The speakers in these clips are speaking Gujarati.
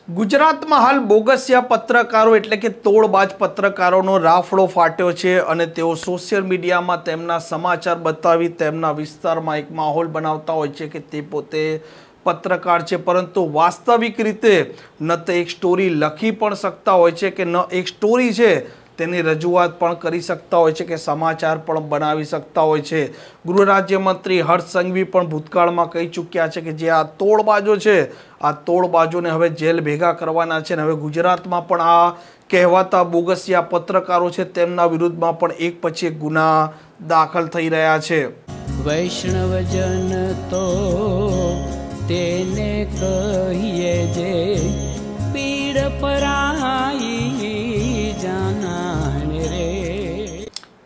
ગુજરાતમાં હાલ બોગસિયા પત્રકારો એટલે કે તોડબાજ પત્રકારોનો રાફડો ફાટ્યો છે અને તેઓ સોશિયલ મીડિયામાં તેમના સમાચાર બતાવી તેમના વિસ્તારમાં એક માહોલ બનાવતા હોય છે કે તે પોતે પત્રકાર છે, પરંતુ વાસ્તવિક રીતે ન તો એક સ્ટોરી લખી પણ શકતા હોય છે કે ન એક સ્ટોરી છે તેની રજૂઆત પણ કરી શકતા હોય છે કે સમાચાર પણ બનાવી શકતા હોય છે। ગૃહ રાજ્યમંત્રી હર્ષ સંઘવી પણ ભૂતકાળમાં કહી ચૂક્યા છે કે જે આ તોડબાજો છે આ તોડબાજોને હવે જેલ ભેગા કરવાના છે અને હવે ગુજરાતમાં પણ આ કહેવાતા બોગસિયા પત્રકારો છે તેમના વિરુદ્ધમાં પણ એક પછી એક ગુના દાખલ થઈ રહ્યા છે। વૈષ્ણવજન તો તેને કહીએ જે પીડ પરાઈ જાનાને રે।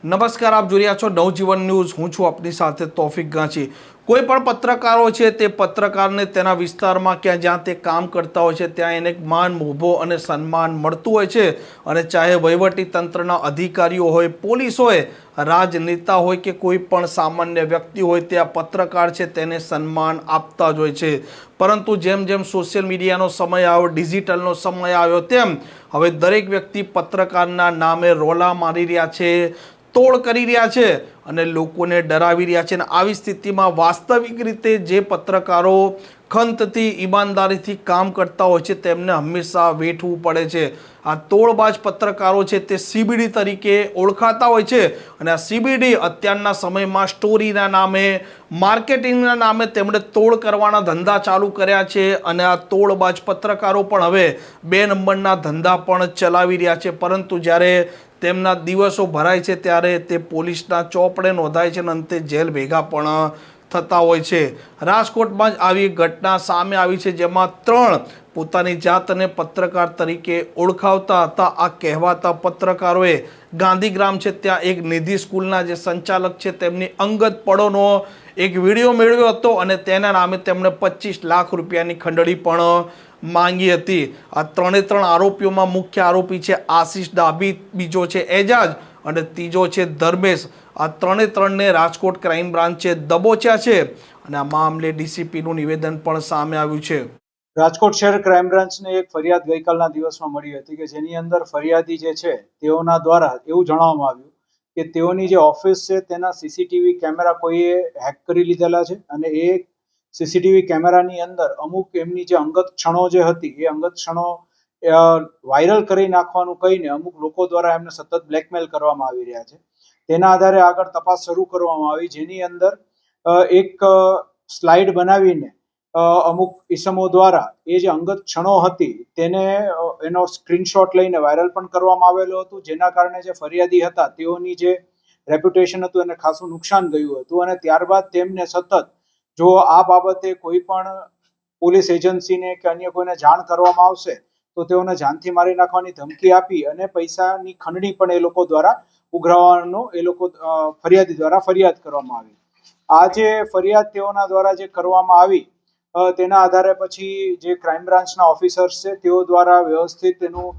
નમસ્કાર, આપ જોઈ રહ્યા છો નવજીવન ન્યૂઝ। હું છું આપની સાથે તોફિક ગાંચી। કોઈ પણ પત્રકારો છે તે પત્રકારને તેના વિસ્તારમાં ક્યાં જ્યાં તે કામ કરતા હોય છે ત્યાં એને માન મોભો અને સન્માન મળતું હોય છે અને ચાહે વહીવટી તંત્રના અધિકારીઓ હોય, પોલીસ હોય, રાજનેતા હોય કે કોઈ પણ સામાન્ય વ્યક્તિ હોય તે આ પત્રકાર છે તેને સન્માન આપતા જ હોય છે। પરંતુ જેમ જેમ સોશિયલ મીડિયાનો સમય આવ્યો, ડિજિટલનો સમય આવ્યો, તેમ હવે દરેક વ્યક્તિ પત્રકારના નામે રોલા મારી રહ્યા છે, તોડ કરી રહ્યા છે અને લોકોને ડરાવી રહ્યા છે। અને આવી સ્થિતિમાં વાસ્તવિક રીતે જે પત્રકારો ખંતથી ઈમાનદારીથી કામ કરતા હોય છે તેમને હંમેશા વેઠવું પડે છે। આ તોડબાજ પત્રકારો છે તે સીબીડી તરીકે ઓળખાતા હોય છે અને આ સીબીડી અત્યારના સમયમાં સ્ટોરીના નામે, માર્કેટિંગના નામે તેમણે તોડ કરવાના ધંધા ચાલુ કર્યા છે અને આ તોડબાજ પત્રકારો પણ હવે 2 નંબરના ધંધા પણ ચલાવી રહ્યા છે। પરંતુ જ્યારે તેમના દિવસો ભરાય છે ત્યારે તે પોલીસના ચોપડે નોંધાય છે અને અંતે જેલ ભેગા પણ થતા હોય છે। રાજકોટમાં જ આવી ઘટના સામે આવી છે જેમાં 3 પોતાની જાતને પત્રકાર તરીકે ઓળખાવતા હતા આ કહેવાતા પત્રકારોએ ગાંધીગ્રામ છે ત્યાં એક નિધિ સ્કૂલના જે સંચાલક છે તેમની અંગત પડોનો એક વિડીયો મેળવ્યો હતો અને તેના નામે તેમણે 25 લાખ રૂપિયાની ખંડણી પણ માંગી હતી। આ 3 આરોપીઓમાં મુખ્ય આરોપી છે આશિષ ડાભી, બીજો છે એજાજ અને ત્રીજો છે ધર્મેશ। આ 3ને રાજકોટ ક્રાઇમ બ્રાન્ચે દબોચ્યા છે અને આ મામલે ડીસીપીનું નિવેદન પણ સામે આવ્યું છે। રાજકોટ શહેર ક્રાઇમ બ્રાન્ચને એક ફરિયાદ ગઈકાલના દિવસમાં મળી હતી કે જેની અંદર ફરિયાદી જે છે તેઓના દ્વારા એવું જણાવવામાં આવ્યું કે તેઓની જે ઓફિસ છે તેના સીસીટીવી કેમેરા કોઈએ હેક કરી લીધેલા છે અને એ સીસીટીવી કેમેરાની અંદર અમુક એમની જે અંગત ક્ષણો જે હતી એ અંગત ક્ષણો વાયરલ કરી નાખવાનું કહીને અમુક લોકો દ્વારા એમને સતત બ્લેકમેલ કરવામાં આવી રહ્યા છે। તેના આધારે આગળ તપાસ શરૂ કરવામાં આવી જેની અંદર એક સ્લાઇડ બનાવીને અમુક ઇસમો દ્વારા એ જે અંગત ક્ષણો હતી તેને એનો સ્ક્રીનશોટ લઈને વાયરલ પણ કરવામાં આવેલો હતું જેના કારણે જે ફરિયાદી હતા તેઓની જે રેપ્યુટેશન હતું એને ખાસું નુકસાન ગયું હતું અને ત્યારબાદ તેમને સતત જો આ બાબતે કોઈ પણ પોલીસ એજન્સીને કે અન્ય કોઈને જાણ કરવામાં આવશે તો તેઓને જાનથી મારી નાખવાની ધમકી આપી અને પૈસાની ખંડણી પણ એ લોકો દ્વારા ઉઘરાવવાનો એ લોકો ફરિયાદી દ્વારા ફરિયાદ કરવામાં આવી। આ જે ફરિયાદ તેઓના દ્વારા જે કરવામાં આવી તેના આધારે પછી જે ક્રાઇમ બ્રાન્ચના ઓફિસર્સ છે તેઓ દ્વારા વ્યવસ્થિત એનું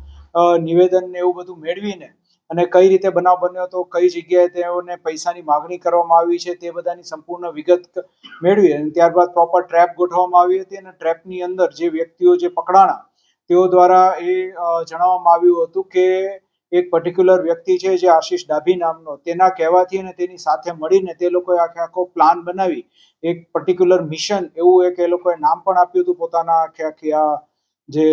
નિવેદન ને એવું બધું મેળવીને અને કઈ રીતે બનાવ બન્યો તો કઈ જગ્યાએ તેઓને પૈસાની માગણી કરવામાં આવી છે તે બધાની સંપૂર્ણ વિગત મેળવી અને ત્યારબાદ પ્રોપર ટ્રેપ ગોઠવવામાં આવી હતી અને ટ્રેપની અંદર જે વ્યક્તિઓ જે પકડાણા તેઓ દ્વારા એ જણાવવામાં આવ્યું હતું કે એક પર્ટિક્યુલર વ્યક્તિ છે જે આશિષ ડાભી નામનો તેના કહેવાથી અને તેની સાથે મળીને તે લોકોએ આખો પ્લાન બનાવી એક પર્ટિક્યુલર મિશન એવું એક એ લોકોએ નામ પણ આપ્યું હતું પોતાના આખી આ જે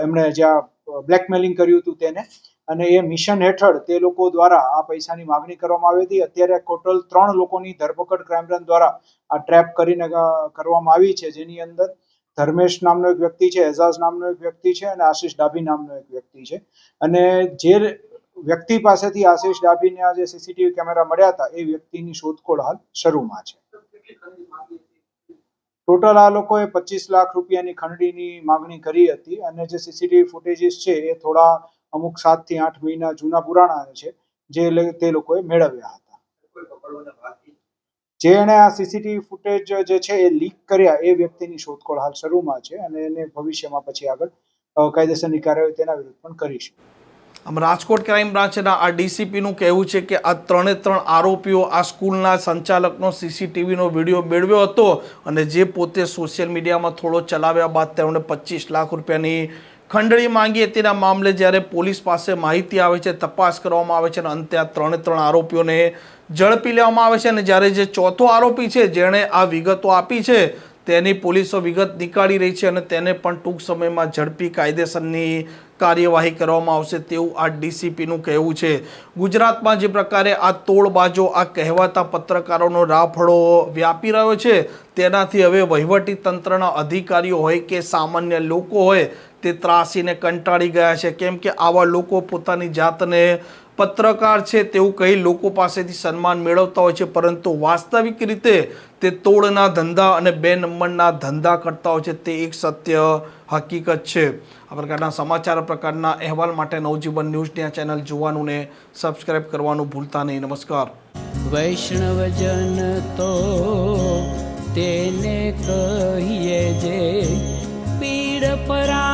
એમણે જ્યાં બ્લેકમેલિંગ કર્યું હતું તેને અને એ મિશન હેઠળ તે લોકો દ્વારા આ પૈસાની માગણી કરવામાં આવી હતી। અત્યારે ટોટલ 3 લોકોની ધરપકડ ક્રાઇમ બ્રાન્ચ દ્વારા આ ટ્રેપ કરીને કરવામાં આવી છે જેની અંદર ધર્મેશ નામનો એક વ્યક્તિ છે, એજાઝ નામનો એક વ્યક્તિ છે અને આશિષ ડાભી નામનો એક વ્યક્તિ છે અને જે વ્યક્તિ પાસેથી આશિષ ડાભીને આ જે સીસીટીવી કેમેરા મળ્યા હતા એ વ્યક્તિની શોધખોળ હાલ શરૂમાં છે। ટોટલ આ લોકોએ 25 લાખ રૂપિયાની ખંડણીની માગણી કરી હતી અને જે સીસીટીવી ફૂટેજીસ છે એ થોડા અમુક 7 થી 8 મહિના જૂના પુરાણા છે જે તે લોકોએ મેળવ્યા હતા। જેણે આ સીસીટીવી ફૂટેજ જે છે એ લીક કર્યા એ વ્યક્તિની શોધખોળ હાલ શરૂમાં છે અને એને ભવિષ્યમાં પછી આગળ કાયદેસરની કાર્યવાહી તેના વિરુદ્ધ પણ કરીશું। આમ રાજકોટ ક્રાઇમ બ્રાન્ચના આ ડીસીપીનું કહેવું છે કે આ 3 આરોપીઓ આ સ્કૂલના સંચાલકનો સીસીટીવીનો વિડીયો મેળવ્યો હતો અને જે પોતે સોશિયલ મીડિયામાં થોડો ચલાવ્યા બાદ તેમણે 25 લાખ રૂપિયાની ખંડણી માંગી તેના મામલે જ્યારે પોલીસ પાસે માહિતી આવે છે, તપાસ કરવામાં આવે છે અને અંતે આ 3 આરોપીઓને ઝડપી લેવામાં આવે છે અને જ્યારે જે ચોથો આરોપી છે જેણે આ વિગતો આપી છે તેની પોલીસો વિગત નીકાળી રહી છે અને તેને પણ ટૂંક સમયમાં ઝડપી કાયદેસરની કાર્યવાહી કરવામાં આવશે તેવું આ ડીસીપીનું કહેવું છે. ગુજરાતમાં જે પ્રકારે આ તોડબાજો, આ કહેવાતા પત્રકારોનો રાફડો વ્યાપી રહ્યો છે તેનાથી હવે વહીવટી તંત્રના અધિકારીઓ હોય કે સામાન્ય લોકો હોય તે ત્રાસીને કંટાળી ગયા છે, કેમ કે આવા લોકો પોતાની જાતને પત્રકાર છે તેવું કહી લોકો પાસેથી સન્માન મેળવતા હોય છે, પરંતુ વાસ્તવિક રીતે તે તોડના ધંધા અને 2 નંબરના ધંધા કરતા હોય છે. તે એક સત્ય હકીકત છે. આ પ્રકારના સમાચાર, પ્રકારના અહેવાલ માટે નવજીવન ન્યૂઝની આ ચેનલ જોવાનું ને સબસ્ક્રાઇબ કરવાનું ભૂલતા નહીં. નમસ્કાર. વૈષ્ણવજન તો તેને કહીએ જે પીડ પરા